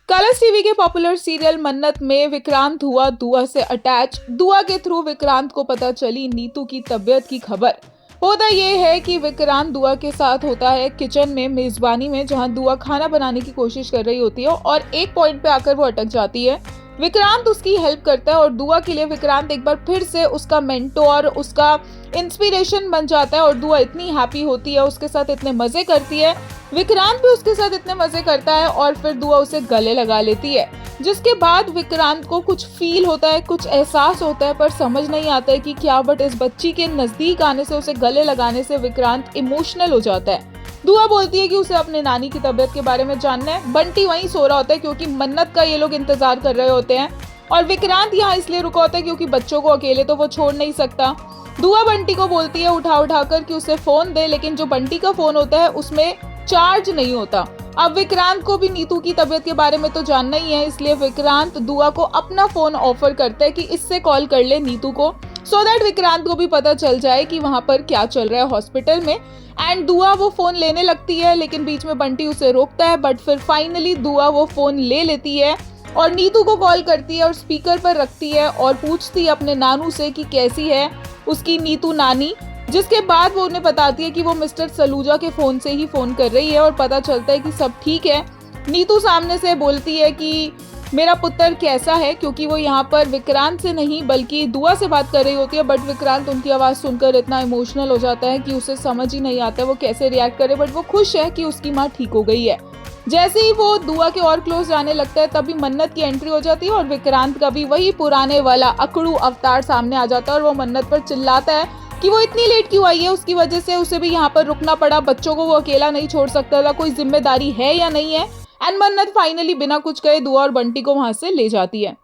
Colors TV के popular serial मन्नत में विक्रांत हुआ दुआ से अटैच। दुआ के थ्रू विक्रांत को पता चली नीतू की तबीयत की खबर। होता ये है कि विक्रांत दुआ के साथ होता है किचन में मेजबानी में, जहां दुआ खाना बनाने की कोशिश कर रही होती है और एक पॉइंट पे आकर वो अटक जाती है। विक्रांत उसकी हेल्प करता है और दुआ के लिए विक्रांत एक बार फिर से उसका मेंटोर, उसका इंस्पिरेशन बन जाता है और दुआ इतनी हैप्पी होती है, उसके साथ इतने मजे करती है। विक्रांत भी उसके साथ इतने मजे करता है और फिर दुआ उसे गले लगा लेती है, जिसके बाद विक्रांत को कुछ फील होता है, कुछ एहसास होता है, पर समझ नहीं आता है कि क्या। बट इस बच्ची के नजदीक आने से, उसे गले लगाने से विक्रांत इमोशनल हो जाता है। दुआ बोलती है कि उसे अपने नानी की तबीयत के बारे में जानना है। बंटी वहीं सो रहा होता है क्योंकि मन्नत का ये लोग इंतजार कर रहे होते हैं और विक्रांत यहाँ इसलिए रुका होता है क्योंकि बच्चों को अकेले तो वो छोड़ नहीं सकता। दुआ बंटी को बोलती है उठा कर कि उसे फोन दे, लेकिन जो बंटी का फोन होता है उसमें चार्ज नहीं होता। अब विक्रांत को भी नीतू की तबीयत के बारे में तो जानना ही है, इसलिए विक्रांत दुआ को अपना फोन ऑफर करता है कि इससे कॉल कर ले नीतू को, सो दैट विक्रांत को भी पता चल जाए कि वहां पर क्या चल रहा है हॉस्पिटल में। एंड दुआ वो फोन लेने लगती है, लेकिन बीच में बंटी उसे रोकता है। बट फिर फाइनली दुआ वो फोन ले लेती है और नीतू को कॉल करती है और स्पीकर पर रखती है और पूछती है अपने नानू से कि कैसी है उसकी नीतू नानी। जिसके बाद वो उन्हें बताती है कि वो मिस्टर सलूजा के फोन से ही फोन कर रही है और पता चलता है कि सब ठीक है। नीतू सामने से बोलती है कि मेरा पुत्र कैसा है, क्योंकि वो यहाँ पर विक्रांत से नहीं बल्कि दुआ से बात कर रही होती है। बट विक्रांत उनकी आवाज़ सुनकर इतना इमोशनल हो जाता है कि उसे समझ ही नहीं आता है वो कैसे रिएक्ट करे। बट वो खुश है कि उसकी माँ ठीक हो गई है। जैसे ही वो दुआ के और क्लोज जाने लगता है तभी मन्नत की एंट्री हो जाती है और विक्रांत का भी वही पुराने वाला अकड़ू अवतार सामने आ जाता है और वो मन्नत पर चिल्लाता है कि वो इतनी लेट क्यों आई है, उसकी वजह से उसे भी यहाँ पर रुकना पड़ा, बच्चों को वो अकेला नहीं छोड़ सकता था, कोई जिम्मेदारी है या नहीं है। एंड मन्नत फाइनली बिना कुछ कहे दुआ और बंटी को वहां से ले जाती है।